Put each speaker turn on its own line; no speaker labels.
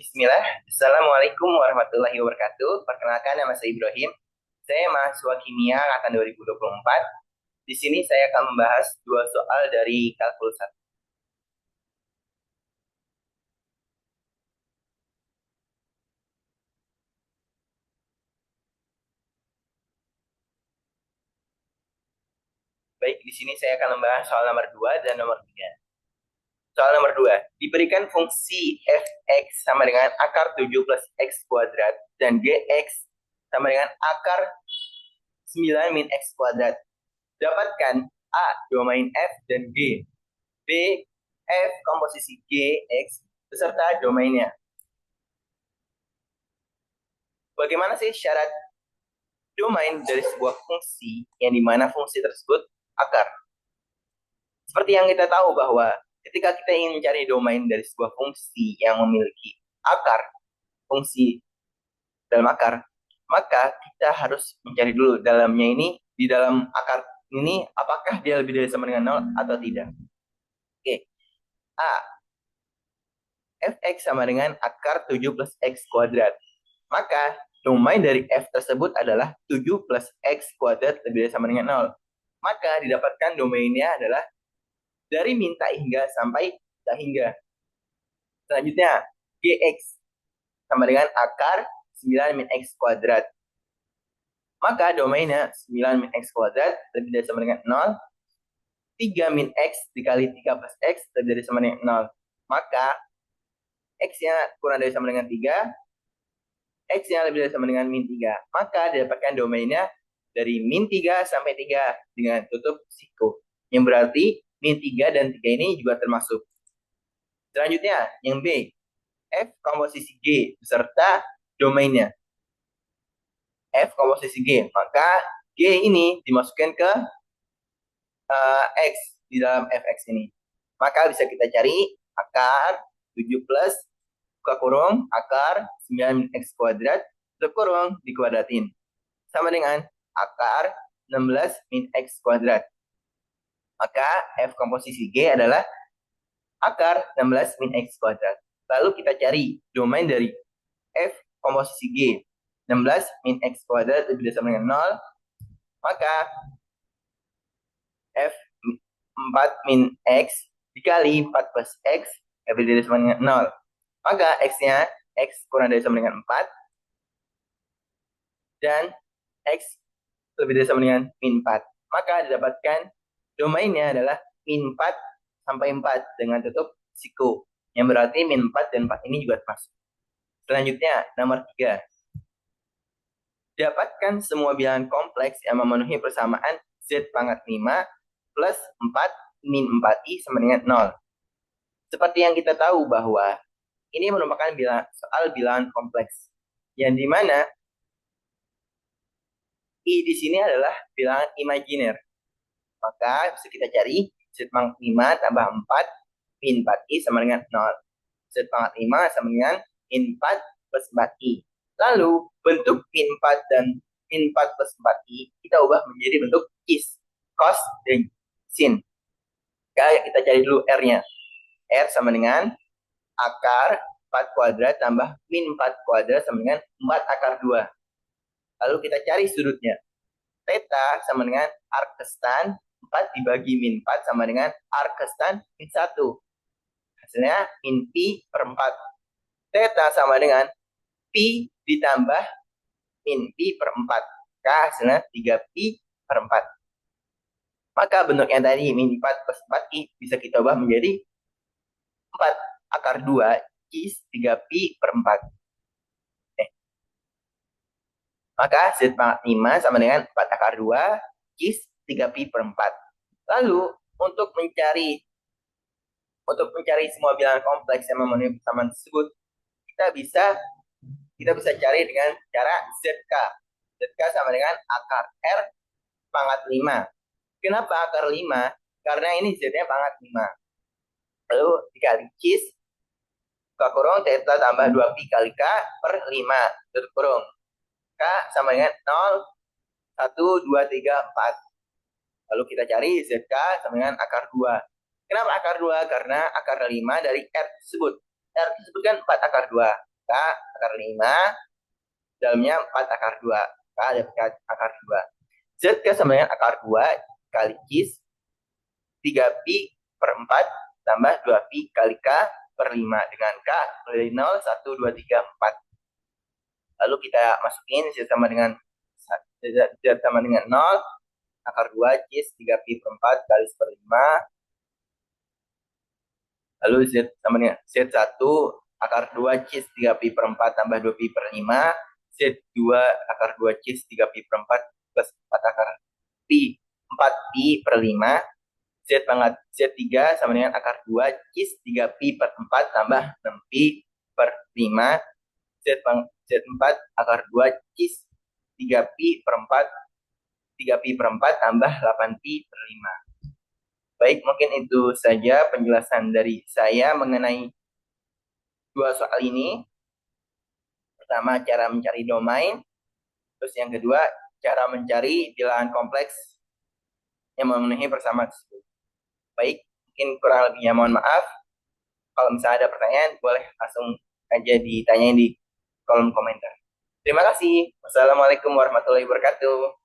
Bismillah, Assalamualaikum warahmatullahi wabarakatuh. Perkenalkan, nama saya Ibrahim. Saya mahasiswa kimia angkatan 2024. Di sini saya akan membahas dua soal dari kalkulus 1. Baik, di sini saya akan membahas soal nomor 2 dan nomor 3. Soal nomor 2, diberikan fungsi f(x) sama dengan akar 7 plus x kuadrat dan gx sama dengan akar 9 min x kuadrat. Dapatkan A, domain f dan G. B, f komposisi G, X beserta domainnya. Bagaimana sih syarat domain dari sebuah fungsi yang dimana fungsi tersebut akar? Seperti yang kita tahu bahwa ketika kita ingin mencari domain dari sebuah fungsi yang memiliki akar, fungsi dalam akar, maka kita harus mencari dulu dalamnya ini, di dalam akar ini, apakah dia lebih dari sama dengan 0 atau tidak. Oke, A, fx sama dengan akar 7 plus x kuadrat. Maka domain dari f tersebut adalah 7 plus x kuadrat lebih dari sama dengan 0. Maka didapatkan domainnya adalah dari min tak hingga sampai tak hingga. Selanjutnya, gx sama dengan akar 9 min x kuadrat. Maka domainnya 9 min x kuadrat lebih dari sama dengan 0. 3 min x dikali 3 plus x lebih dari sama dengan 0. Maka x-nya kurang dari sama dengan 3, x-nya lebih dari sama dengan min 3. Maka didapatkan domainnya dari min 3 sampai 3 dengan tutup siku. Yang berarti min 3 dan 3 ini juga termasuk. Selanjutnya, yang B, f komposisi G beserta domainnya. F komposisi G, maka G ini dimasukkan ke X di dalam fx ini. Maka bisa kita cari akar 7 plus buka kurung akar 9 min x kuadrat tutup kurung dikuadratin sama dengan akar 16 min x kuadrat. Maka f komposisi G adalah akar 16 min x kuadrat. Lalu kita cari domain dari f komposisi G 16 min x kuadrat lebih dari sama dengan 0. Maka f 4 min x dikali 4 plus x lebih dari sama dengan 0. Maka x-nya x kurang dari sama dengan 4 dan x lebih dari sama dengan min 4. Maka didapatkan domainnya adalah min 4 sampai 4 dengan tutup siku. Yang berarti min 4 dan 4 ini juga termasuk. Selanjutnya, nomor 3. Dapatkan semua bilangan kompleks yang memenuhi persamaan z pangkat 5 plus 4 min 4i sama dengan 0. Seperti yang kita tahu bahwa ini merupakan soal bilangan kompleks. Yang dimana I di sini adalah bilangan imajiner. Maka bisa kita cari z pangkat 5 tambah 4 min 4i sama dengan 0. Z pangkat 5 sama dengan min 4 plus 4i. Lalu bentuk min 4 dan min 4 plus 4i kita ubah menjadi bentuk is, cos, dan sin. Kayak kita cari dulu R-nya. R sama dengan akar 4 kuadrat tambah min 4 kuadrat sama dengan 4 akar 2. Lalu kita cari sudutnya. Theta sama dengan arcstan 4 dibagi min 4 sama dengan arcstan min 1. Hasilnya min pi per 4. Theta sama dengan pi ditambah min pi per 4. Maka hasilnya 3 pi per 4. Maka bentuk yang tadi min 4 plus 4i bisa kita ubah menjadi 4 akar 2 is 3 pi per 4. Maka z pangkat 5 sama dengan 4 akar 2 is 3 pi per 4. Lalu untuk mencari semua bilangan kompleks yang memenuhi persamaan tersebut, kita bisa cari dengan cara ZK. ZK sama dengan akar R pangkat 5. Kenapa akar 5? Karena ini Z-nya pangkat 5. Lalu dikali cis, buka kurung, theta tambah 2pi kali K per 5, tutup kurung. K sama dengan 0, 1, 2, 3, 4. Lalu kita cari ZK sama dengan akar 2. Kenapa akar 2? Karena akar 5 dari R tersebut. R tersebut kan 4 akar 2. akar 5, dalamnya 4 akar 2. K dapat akar 2. Z sama dengan akar 2 kali Cis 3pi per 4 tambah 2pi kali K per 5 dengan K dari 0, 1, 2, 3, 4. Lalu kita masukin Z sama dengan 0, akar 2 Cis 3pi per 4 kali per 5. Lalu Z sama dengan Z1 akar 2 Cis 3pi per 4 tambah 2pi per 5. Z2 akar 2 Cis 3pi per 4 plus 4 akar pi 4pi per 5. Z3 sama dengan akar 2 Cis 3pi per 4 tambah 6pi per 5. Z4 akar 2 Cis 3pi per 4 3pi per 4 tambah 8pi per 5. Baik, mungkin itu saja penjelasan dari saya mengenai dua soal ini. Pertama, cara mencari domain. Terus yang kedua, cara mencari bilangan kompleks yang memenuhi persamaan tersebut. Baik, mungkin kurang lebihnya mohon maaf. Kalau misalnya ada pertanyaan, boleh langsung aja ditanyain di kolom komentar. Terima kasih. Wassalamualaikum warahmatullahi wabarakatuh.